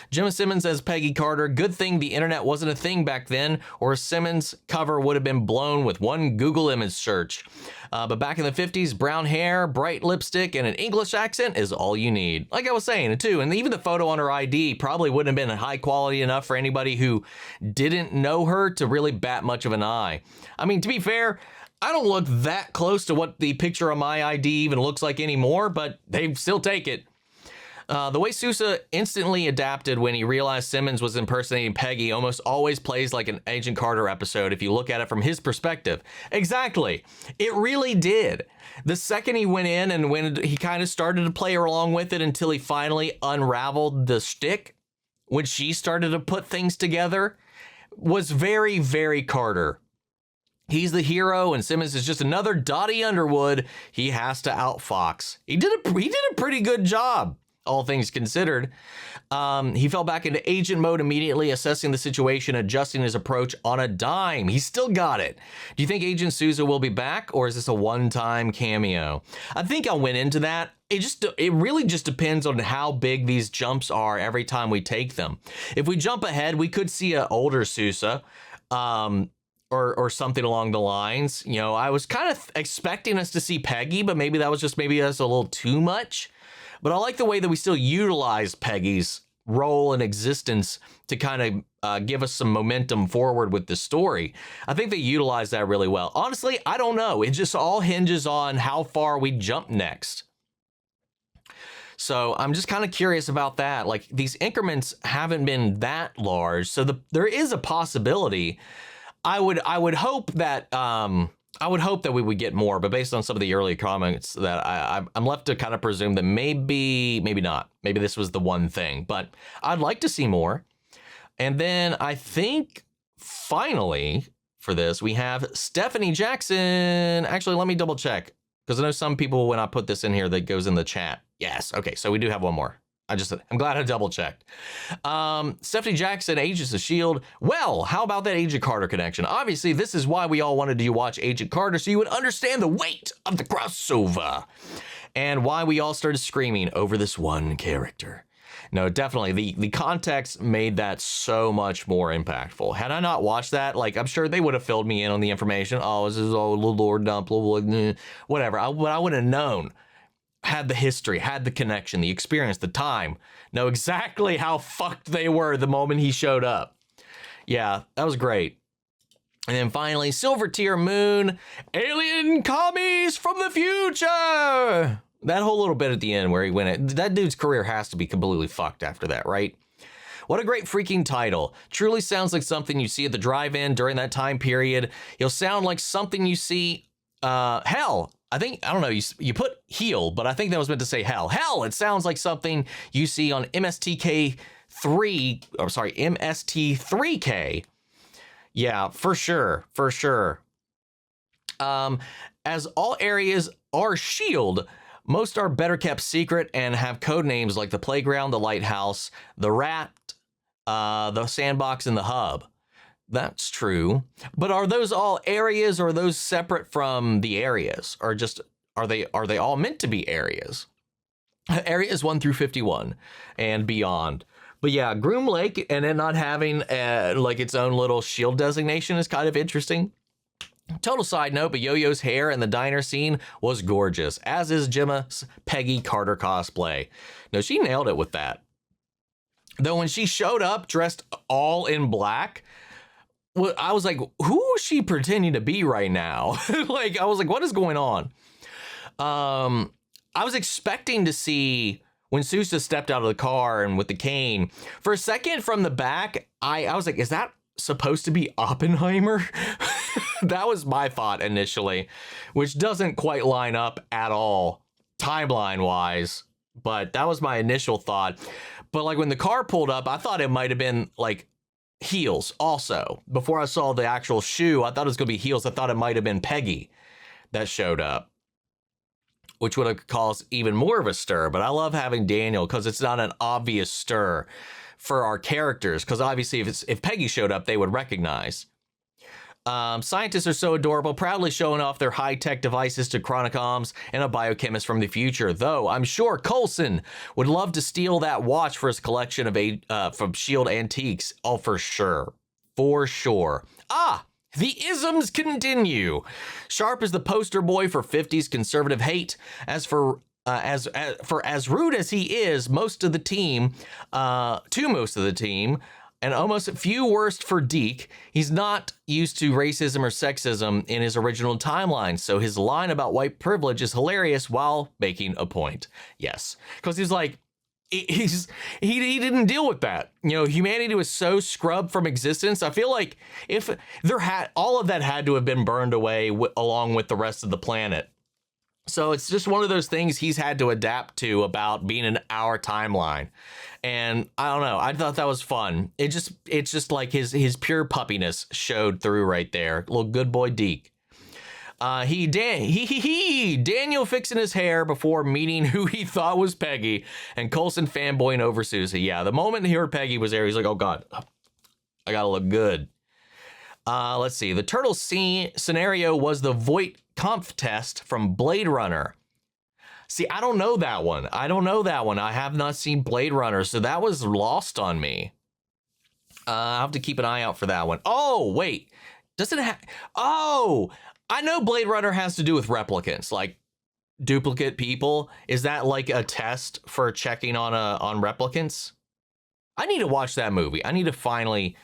S1: Gemma Simmons says Peggy Carter, good thing the internet wasn't a thing back then, or Simmons' cover would have been blown with one Google image search. But back in the 50s, brown hair, bright lipstick, and an English accent is all you need. Like I was saying, too, and even the photo on her ID probably wouldn't have been high quality enough for anybody who didn't know her to really bat much of an eye. I mean, to be fair, I don't look that close to what the picture on my ID even looks like anymore, but they still take it. The way Sousa instantly adapted when he realized Simmons was impersonating Peggy almost always plays like an Agent Carter episode if you look at it from his perspective. Exactly. It really did. The second he went in and when he kind of started to play along with it until he finally unraveled the shtick, when she started to put things together, was very, very Carter. He's the hero and Simmons is just another Dottie Underwood he has to outfox. He did a pretty good job, all things considered. He fell back into agent mode immediately, assessing the situation, adjusting his approach on a dime. He still got it. Do you think Agent Sousa will be back, or is this a one-time cameo? I think I went into that. It really just depends on how big these jumps are every time we take them. If we jump ahead, we could see an older Sousa, or something along the lines. You know, I was kind of expecting us to see Peggy, but maybe that's a little too much. But I like the way that we still utilize Peggy's role and existence to kind of give us some momentum forward with the story. I think they utilize that really well. Honestly, I don't know. It just all hinges on how far we jump next. So I'm just kind of curious about that. Like, these increments haven't been that large, so there is a possibility. I would hope that we would get more, but based on some of the early comments, that I'm left to kind of presume that maybe not. Maybe this was the one thing, but I'd like to see more. And then I think finally for this, we have Stephanie Jackson. Actually, let me double check, because I know some people, when I put this in here, that goes in the chat. Yes. Okay. So we do have one more. I'm glad I double checked. Stephanie Jackson, Agents of S.H.I.E.L.D. Well, how about that Agent Carter connection? Obviously, this is why we all wanted to watch Agent Carter, so you would understand the weight of the crossover and why we all started screaming over this one character. No, definitely. The context made that so much more impactful. Had I not watched that, like, I'm sure they would have filled me in on the information. Oh, this is all Lord Dump, whatever. I would have known. Had the history, had the connection, the experience, the time, know exactly how fucked they were the moment he showed up. Yeah, that was great. And then finally, Silver Tier Moon, alien commies from the future. That whole little bit at the end where he went, that dude's career has to be completely fucked after that, right? What a great freaking title. Truly sounds like something you see at the drive-in during that time period. He'll sound like something you see, hell, I don't know, you put heel, but I think that was meant to say hell. Hell, it sounds like something you see on MST3K. Yeah, for sure. As all areas are S.H.I.E.L.D., most are better kept secret and have code names like the playground, the lighthouse, the rat, the sandbox, and the hub. That's true. But are those all areas, or are those separate from the areas? Or just are they all meant to be areas? Areas 1 through 51 and beyond. But yeah, Groom Lake and it not having like its own little S.H.I.E.L.D. designation is kind of interesting. Total side note, but Yo-Yo's hair in the diner scene was gorgeous, as is Gemma's Peggy Carter cosplay. No, she nailed it with that. Though when she showed up dressed all in black, I was like, who is she pretending to be right now? Like, I was like, what is going on? I was expecting to see when Sousa stepped out of the car and with the cane. For a second from the back, I was like, is that supposed to be Oppenheimer? That was my thought initially, which doesn't quite line up at all timeline-wise, but that was my initial thought. But like when the car pulled up, I thought it might have been like heels also. Before I saw the actual shoe, I thought it was going to be heels. I thought it might have been Peggy that showed up, which would have caused even more of a stir. But I love having Daniel because it's not an obvious stir for our characters, because obviously if Peggy showed up, they would recognize. Scientists are so adorable, proudly showing off their high-tech devices to Chronicoms and a biochemist from the future, though I'm sure Coulson would love to steal that watch for his collection of from S.H.I.E.L.D. antiques. Oh, for sure. For sure. Ah! The isms continue. Sharp is the poster boy for 50s conservative hate. As rude as he is, to most of the team, and almost few worst for Deke, he's not used to racism or sexism in his original timeline, so his line about white privilege is hilarious while making a point. Yes, because he's like, he didn't deal with that. You know, humanity was so scrubbed from existence. I feel like if there had, all of that had to have been burned away along with the rest of the planet. So it's just one of those things he's had to adapt to about being in our timeline. And I don't know, I thought that was fun. It's just like his pure puppiness showed through right there. Little good boy Deke. Daniel fixing his hair before meeting who he thought was Peggy, and Coulson fanboying over Susie. Yeah, the moment he heard Peggy was there, he's like, oh God, I gotta look good. Let's see. The turtle scenario was the Voight Kampf test from Blade Runner. See, I don't know that one. I have not seen Blade Runner, so that was lost on me. I'll have to keep an eye out for that one. Oh, wait. Does it have... Oh, I know Blade Runner has to do with replicants, like duplicate people. Is that like a test for checking on replicants? I need to watch that movie. I need to finally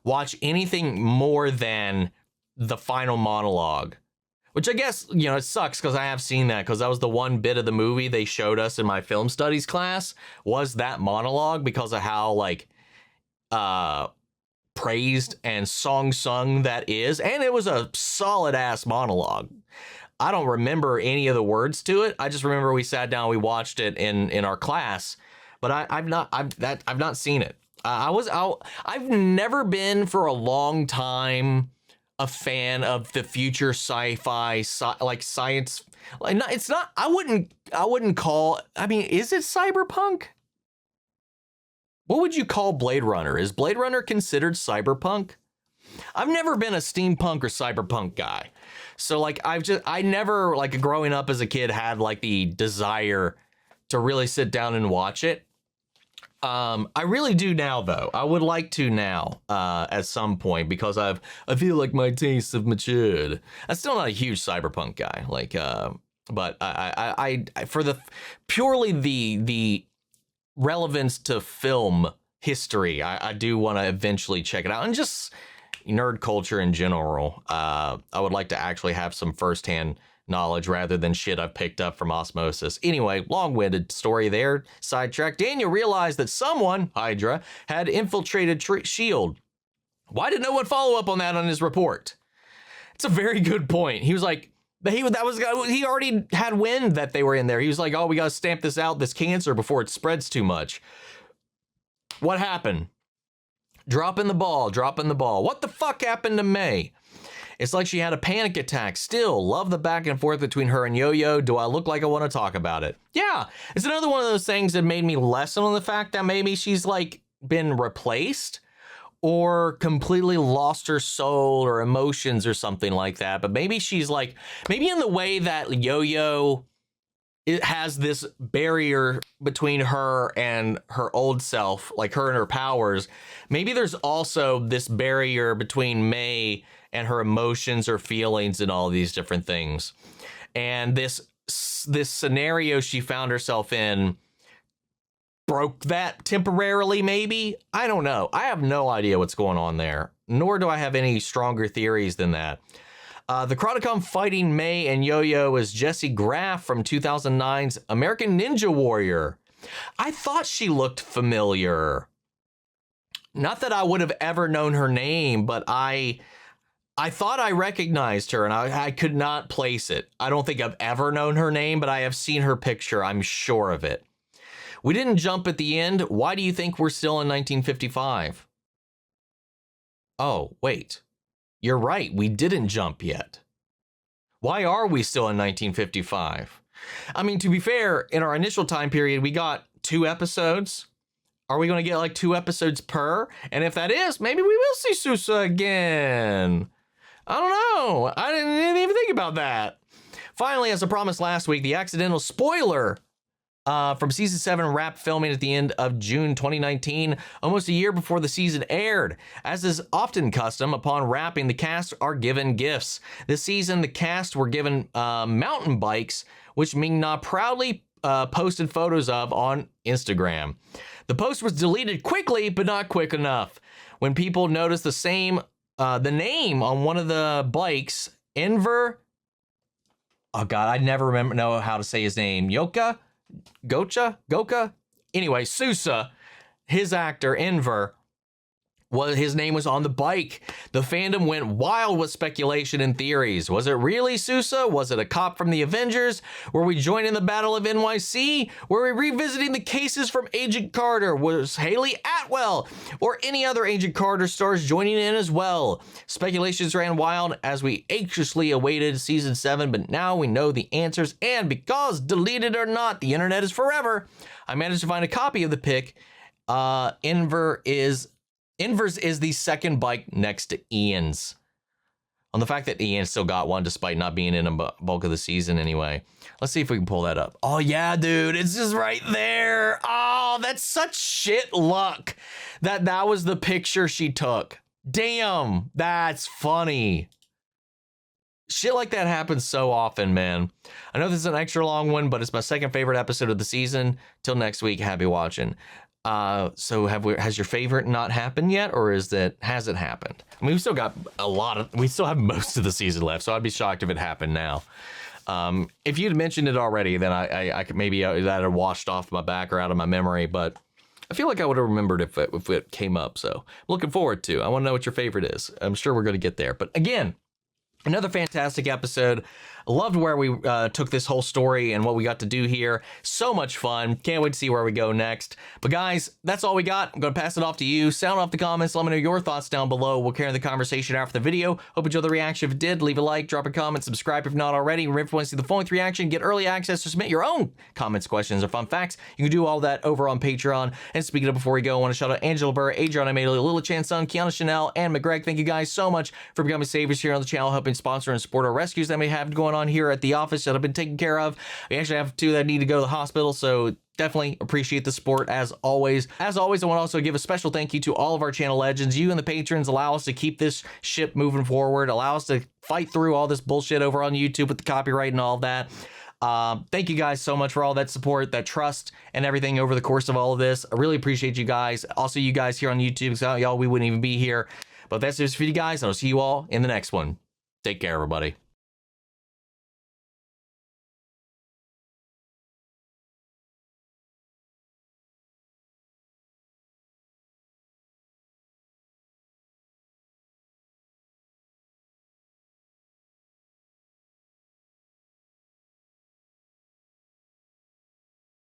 S1: watch anything more than the final monologue. Which I guess, you know, it sucks because I have seen that, because that was the one bit of the movie they showed us in my film studies class, was that monologue, because of how, like, praised and sung that is. And it was a solid ass monologue. I don't remember any of the words to it. I just remember we sat down, we watched it in our class, but I've not seen it. I've never been for a long time a fan of the future sci-fi, like science, like not, it's not, I wouldn't call, I mean, is it cyberpunk? What would you call Blade Runner? Is Blade Runner considered cyberpunk? I've never been a steampunk or cyberpunk guy. So like, I never, like, growing up as a kid, had like the desire to really sit down and watch it. I really do now, though. I would like to now, at some point, because I feel like my tastes have matured. I'm still not a huge cyberpunk guy, like, but I for the purely the relevance to film history, I do want to eventually check it out, and just nerd culture in general. I would like to actually have some firsthand knowledge rather than shit I've picked up from osmosis. Anyway, long-winded story there. Sidetrack. Daniel realized that someone, Hydra, had infiltrated S.H.I.E.L.D. Why did no one follow up on that on his report? It's a very good point. He was like, he already had wind that they were in there. He was like, oh, we gotta stamp this out, this cancer, before it spreads too much. What happened? Dropping the ball. What the fuck happened to May? It's like she had a panic attack. Still, love the back and forth between her and Yo-Yo. Do I look like I want to talk about it? Yeah, it's another one of those things that made me lessen on the fact that maybe she's like been replaced or completely lost her soul or emotions or something like that. But maybe she's like, maybe in the way that Yo-Yo, it has this barrier between her and her old self, like her and her powers. Maybe there's also this barrier between May and her emotions or feelings and all these different things. And this scenario she found herself in broke that temporarily, maybe? I don't know. I have no idea what's going on there, nor do I have any stronger theories than that. The Chronicom fighting May and Yo-Yo is Jessie Graff from 2009's American Ninja Warrior. I thought she looked familiar. Not that I would have ever known her name, but I thought I recognized her, and I could not place it. I don't think I've ever known her name, but I have seen her picture. I'm sure of it. We didn't jump at the end. Why do you think we're still in 1955? Oh, wait. You're right. We didn't jump yet. Why are we still in 1955? I mean, to be fair, in our initial time period, we got 2 episodes. Are we going to get like 2 episodes per? And if that is, maybe we will see Sousa again. I don't know. I didn't even think about that. Finally, as I promised last week, the accidental spoiler from season 7 wrapped filming at the end of June 2019, almost a year before the season aired. As is often custom, upon wrapping, the cast are given gifts. This season, the cast were given mountain bikes, which Ming-Na proudly posted photos of on Instagram. The post was deleted quickly, but not quick enough. When people noticed the name on one of the bikes, Enver, oh God, I never know how to say his name. Goka? anyway, Sousa, his actor, Enver, his name was on the bike. The fandom went wild with speculation and theories. Was it really Sousa? Was it a cop from the Avengers? Were we joining the Battle of NYC? Were we revisiting the cases from Agent Carter? Was Haley Atwell or any other Agent Carter stars joining in as well? Speculations ran wild as we anxiously awaited season 7, but now we know the answers, and because, deleted or not, the internet is forever, I managed to find a copy of the pic. Inver's is the second bike next to Ian's. On the fact that Ian still got one despite not being in a bulk of the season anyway. Let's see if we can pull that up. Oh yeah, dude, it's just right there. Oh, that's such shit luck that was the picture she took. Damn, that's funny. Shit like that happens so often, man. I know this is an extra long one, but it's my second favorite episode of the season. Till next week, happy watching. So has your favorite not happened yet, or has it happened? I mean, we've still got we still have most of the season left, so I'd be shocked if it happened now. If you'd mentioned it already, then I could maybe that had washed off my back or out of my memory, but I feel like I would have remembered if it came up. So looking forward to. I want to know what your favorite is. I'm sure we're going to get there, but again, another fantastic episode. Loved where we took this whole story and what we got to do here. So much fun. Can't wait to see where we go next. But guys, that's all we got. I'm going to pass it off to you. Sound off the comments. Let me know your thoughts down below. We'll carry the conversation after the video. Hope you enjoyed the reaction. If you did, leave a like, drop a comment, subscribe if not already. Remember, if you want to see the full-length reaction, get early access to submit your own comments, questions, or fun facts. You can do all that over on Patreon. And speaking of before we go, I want to shout out Angela Burr, Adriana Amelia, Lila Chan's son, Kiana Chanel, and McGreg. Thank you guys so much for becoming saviors here on the channel, helping sponsor and support our rescues that we have going on here at the office that have been taken care of. We actually have 2 that need to go to the hospital, so definitely appreciate the support as always. As always, I want to also give a special thank you to all of our channel legends. You and the patrons allow us to keep this ship moving forward, allow us to fight through all this bullshit over on YouTube with the copyright and all of that. Thank you guys so much for all that support, that trust, and everything over the course of all of this. I really appreciate you guys. Also, you guys here on YouTube, without y'all, we wouldn't even be here. But that's just for you guys, and I'll see you all in the next one. Take care, everybody.